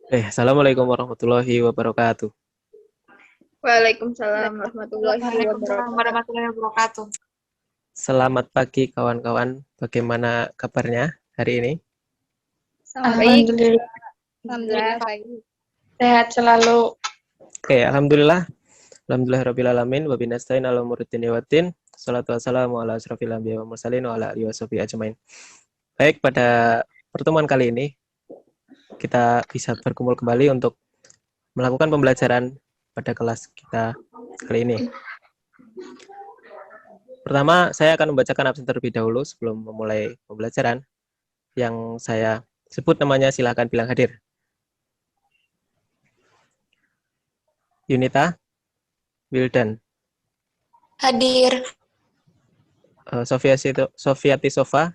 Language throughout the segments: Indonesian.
Assalamualaikum warahmatullahi wabarakatuh. Waalaikumsalam warahmatullahi Waalaikumsalam wabarakatuh. warahmatullahi wabarakatuh. Selamat pagi kawan-kawan. Bagaimana kabarnya hari ini? Baik, Alhamdulillah, alhamdulillah baik. sehat selalu. Oke, alhamdulillah. Alhamdulillahirabbil alamin wa binastain ala umuridin waddin. Shalatu wassalamu ala asrofil anbiya wa mursalin wa ala alihi washabihi ajmain. Baik, pada pertemuan kali ini kita bisa berkumpul kembali untuk melakukan pembelajaran pada kelas kita kali ini. Pertama, saya akan membacakan absen terlebih dahulu sebelum memulai pembelajaran. Yang saya sebut namanya silakan bilang hadir. Yunita, Wildan, Hadir. Sofiati Sofa,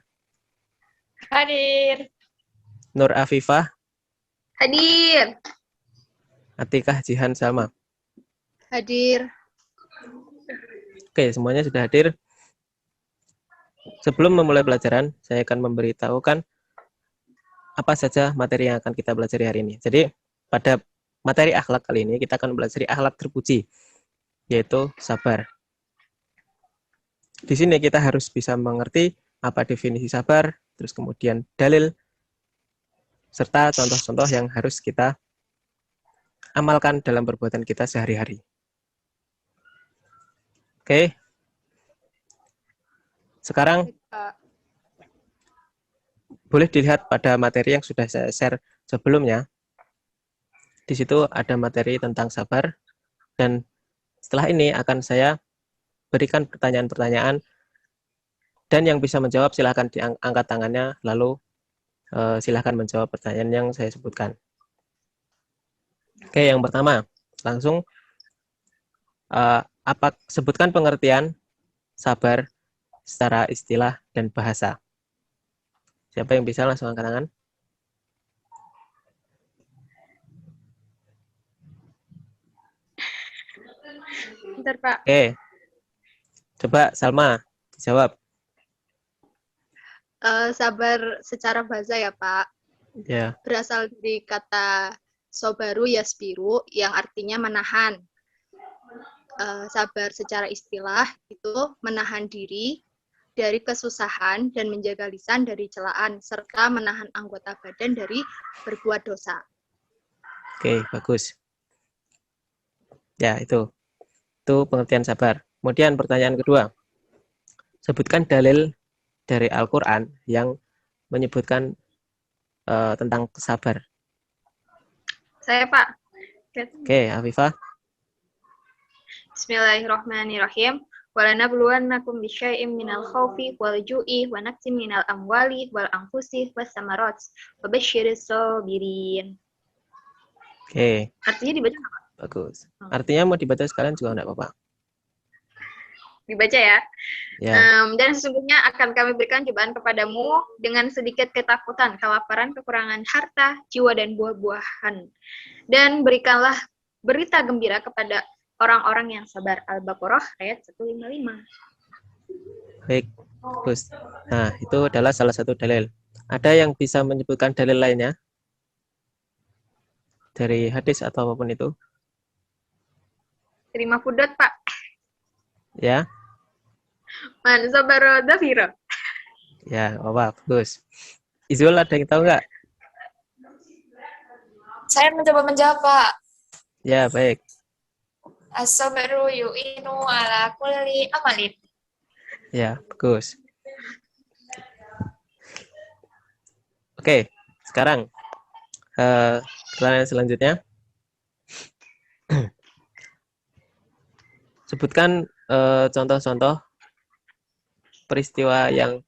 Hadir. Nur Afifah, Hadir. Atikah Jihan Salma. Hadir. Oke, semuanya sudah hadir. Sebelum memulai pelajaran, saya akan memberitahukan apa saja materi yang akan kita pelajari hari ini. Jadi, pada materi akhlak kali ini, kita akan pelajari akhlak terpuji, yaitu sabar. Di sini kita harus bisa mengerti apa definisi sabar, terus kemudian dalil, serta contoh-contoh yang harus kita amalkan dalam perbuatan kita sehari-hari. Oke. Sekarang boleh dilihat pada materi yang sudah saya share sebelumnya. Di situ ada materi tentang sabar, dan setelah ini akan saya berikan pertanyaan-pertanyaan, dan yang bisa menjawab silahkan diangkat tangannya, lalu silahkan menjawab pertanyaan yang saya sebutkan. Oke, yang pertama, langsung sebutkan pengertian sabar secara istilah dan bahasa. Siapa yang bisa langsung angkat tangan? Bentar, Pak. Oke. Coba Salma jawab. Sabar secara bahasa ya, Pak. Ya. Berasal dari kata sobaru yasbiru yang artinya menahan. Sabar secara istilah itu menahan diri dari kesusahan dan menjaga lisan dari celaan serta menahan anggota badan dari berbuat dosa. Oke, bagus. Ya, itu pengertian sabar. Kemudian pertanyaan kedua. Sebutkan dalil dari Al-Qur'an yang menyebutkan tentang sabar. Saya, Pak. Oke, Afifah. Bismillahirrahmanirrahim. Walanabluwannakum bisyai'im minal khaufi wal ju'i wa naqsin minal amwali wal anfusi was samarat wa basyiris sabirin. Oke. Artinya dibaca nggak, Pak? Bagus. Artinya mau dibaca sekalian juga enggak apa-apa. Dibaca ya. Ya. Dan sesungguhnya akan kami berikan cobaan kepadamu dengan sedikit ketakutan, kelaparan, kekurangan harta, jiwa, dan buah-buahan. Dan berikanlah berita gembira kepada orang-orang yang sabar. Al-Baqarah ayat 155. Baik, bagus. Nah, itu adalah salah satu dalil. Ada yang bisa menyebutkan dalil lainnya? Dari hadis atau apapun itu? Terima pudot, Pak. Ya. Man sabara dafira. Ya, apa? Bagus. Izul, ada yang tahu nggak? Saya mencoba menjawab, Pak. Ya, baik. As-sabru yu'inu ala kulli amalin. Ya, bagus. Oke, sekarang pertanyaan selanjutnya. Sebutkan contoh-contoh peristiwa yang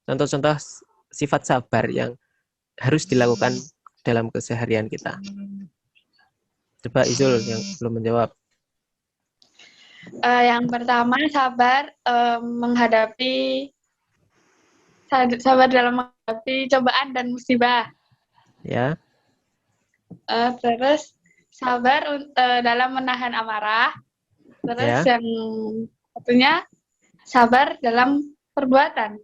contoh-contoh sifat sabar yang harus dilakukan dalam keseharian kita. Coba Izul yang belum menjawab. Yang pertama, sabar dalam menghadapi cobaan dan musibah. Ya. Terus sabar dalam menahan amarah. Terus Ya. yang satunya sabar dalam perbuatan.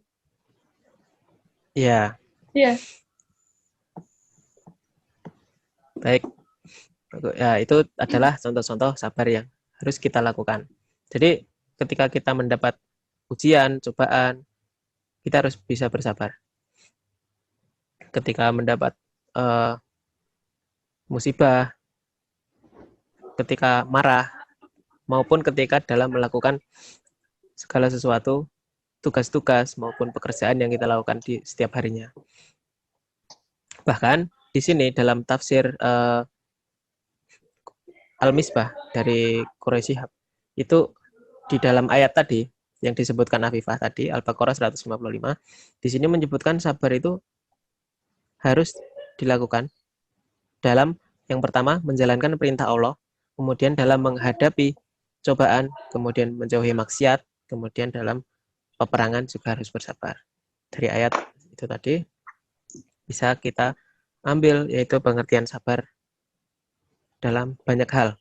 Ya. Iya. Baik. Ya, itu adalah contoh-contoh sabar yang harus kita lakukan. Jadi, ketika kita mendapat ujian, cobaan, kita harus bisa bersabar. Ketika mendapat musibah, ketika marah, maupun ketika dalam melakukan segala sesuatu, tugas-tugas maupun pekerjaan yang kita lakukan di setiap harinya. Bahkan di sini dalam tafsir Al-Misbah dari Quraisy Shihab, itu di dalam ayat tadi yang disebutkan Afifah tadi, Al-Baqarah 155, di sini menyebutkan sabar itu harus dilakukan dalam yang pertama menjalankan perintah Allah, kemudian dalam menghadapi cobaan, kemudian menjauhi maksiat, kemudian dalam peperangan juga harus bersabar. Dari ayat itu tadi bisa kita ambil yaitu pengertian sabar dalam banyak hal.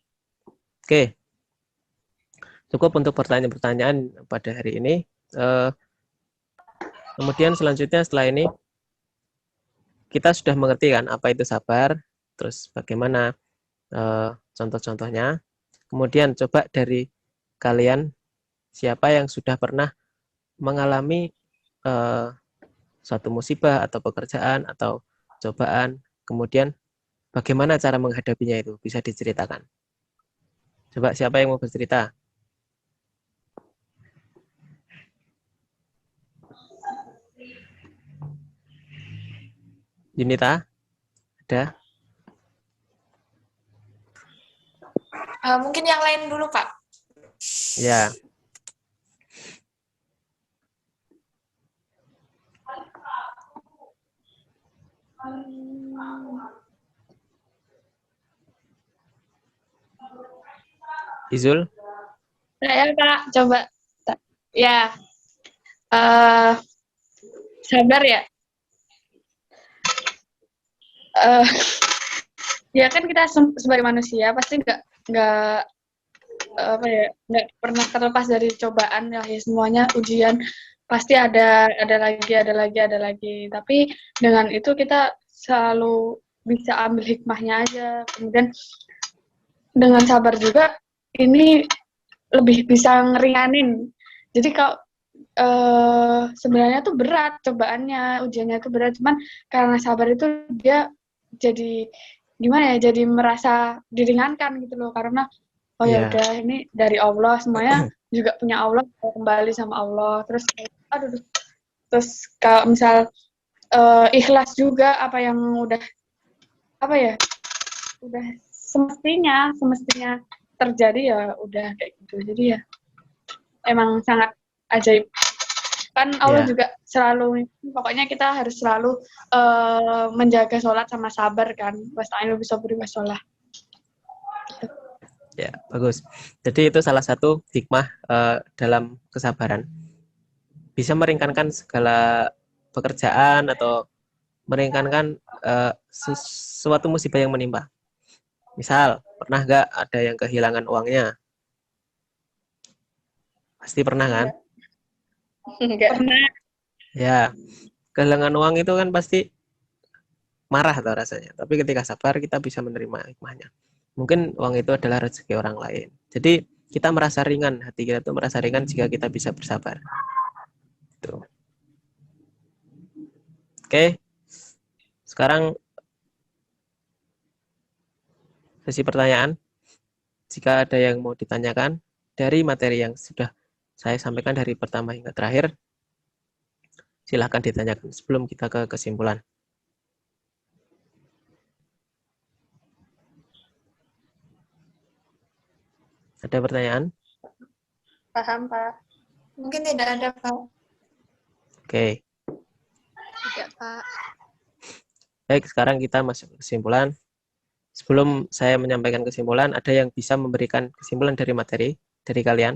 Oke, cukup untuk pertanyaan-pertanyaan pada hari ini. Kemudian selanjutnya setelah ini kita sudah mengerti kan apa itu sabar, terus bagaimana contoh-contohnya. Kemudian coba dari kalian siapa yang sudah pernah mengalami suatu musibah atau pekerjaan atau cobaan, kemudian bagaimana cara menghadapinya itu bisa diceritakan. Coba siapa yang mau bercerita? Yunita? Ada? Mungkin yang lain dulu, Pak. Ya. Izul? Saya Kak, coba. Ya, sabar ya. Ya kan kita sebagai manusia pasti nggak apa ya, nggak pernah terlepas dari cobaan ya, semuanya ujian pasti ada lagi. Tapi dengan itu kita selalu bisa ambil hikmahnya aja. Kemudian dengan sabar juga ini lebih bisa ngeringanin. Jadi kalau sebenarnya tuh berat cobaannya, ujiannya tuh berat, cuman karena sabar itu dia jadi gimana ya, jadi merasa diringankan gitu loh, karena oh ya udah ini dari Allah, semuanya juga punya Allah, kembali sama Allah. Terus kalau misal ikhlas juga apa yang udah semestinya terjadi ya udah kayak gitu. Jadi ya emang sangat ajaib. Kan Allah juga selalu, pokoknya kita harus selalu menjaga sholat sama sabar kan. Wasta'inu bis-sabri was-shalah. Ya, bagus. Jadi itu salah satu hikmah dalam kesabaran. Bisa meringankan segala pekerjaan atau meringankan suatu musibah yang menimpa. Misal, pernah nggak ada yang kehilangan uangnya? Pasti pernah kan? Enggak. Pernah. Ya, kehilangan uang itu kan pasti marah tuh rasanya. Tapi ketika sabar kita bisa menerima hikmahnya. Mungkin uang itu adalah rezeki orang lain. Jadi kita merasa ringan, hati kita tuh merasa ringan jika kita bisa bersabar. Tuh. Oke. Sekarang sesi pertanyaan. Jika ada yang mau ditanyakan dari materi yang sudah saya sampaikan dari pertama hingga terakhir, silahkan ditanyakan sebelum kita ke kesimpulan. Ada pertanyaan? Paham, Pak. Mungkin tidak ada, Pak. Oke. Tidak, Pak. Baik, sekarang kita masuk ke kesimpulan. Sebelum saya menyampaikan kesimpulan, ada yang bisa memberikan kesimpulan dari materi dari kalian?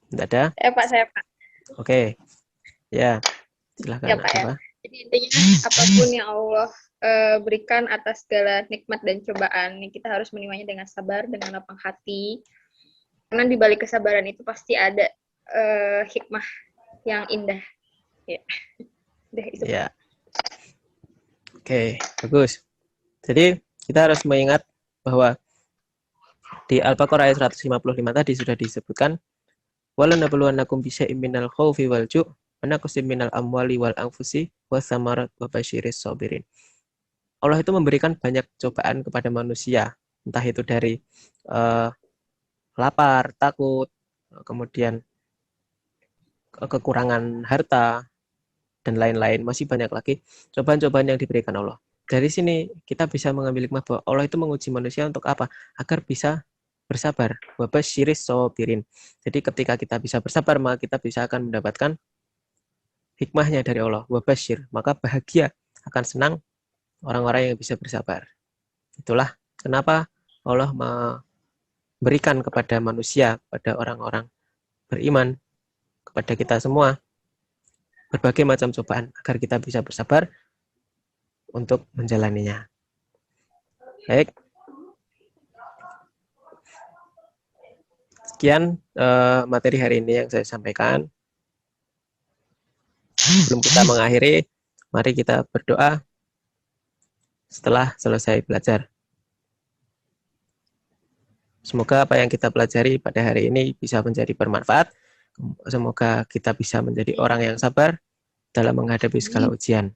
Tidak ada? Saya, Pak. Oke. Ya, silakan. Ya, Pak, ya. Jadi intinya apapun yang Allah berikan atas segala nikmat dan cobaan, kita harus menerimanya dengan sabar, dengan lapang hati. Karena di balik kesabaran itu pasti ada hikmah yang indah. Ya. Udah itu. Ya. Oke, bagus. Jadi kita harus mengingat bahwa di Al-Baqarah ayat 155 tadi sudah disebutkan walanabluwannakum bisyai'im minal khaufi wal ju' wa naqsin minal amwali wal anfusi watsamarat wa basyiris sabirin. Allah itu memberikan banyak cobaan kepada manusia, entah itu dari lapar, takut, kemudian kekurangan harta, dan lain-lain. Masih banyak lagi cobaan-cobaan yang diberikan Allah. Dari sini kita bisa mengambil hikmah bahwa Allah itu menguji manusia untuk apa? Agar bisa bersabar. Wabasyiris sabirin. Jadi ketika kita bisa bersabar, maka kita bisa akan mendapatkan hikmahnya dari Allah. Wabasyir. Maka bahagia, akan senang orang-orang yang bisa bersabar. Itulah kenapa Allah memberikan kepada manusia, kepada orang-orang beriman, kepada kita semua, berbagai macam cobaan agar kita bisa bersabar untuk menjalaninya. Baik. Sekian materi hari ini yang saya sampaikan. Sebelum kita mengakhiri, mari kita berdoa setelah selesai belajar. Semoga apa yang kita pelajari pada hari ini bisa menjadi bermanfaat. Semoga kita bisa menjadi orang yang sabar dalam menghadapi segala ujian.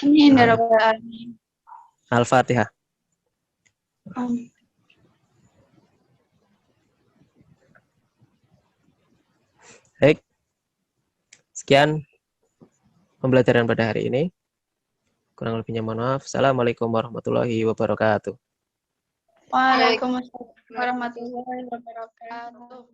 Amin ya rabbal alamin. Al-Fatihah. Baik. Sekian pembelajaran pada hari ini. Kurang lebihnya mohon maaf. Assalamualaikum warahmatullahi wabarakatuh. Waalaikumsalam warahmatullahi wabarakatuh.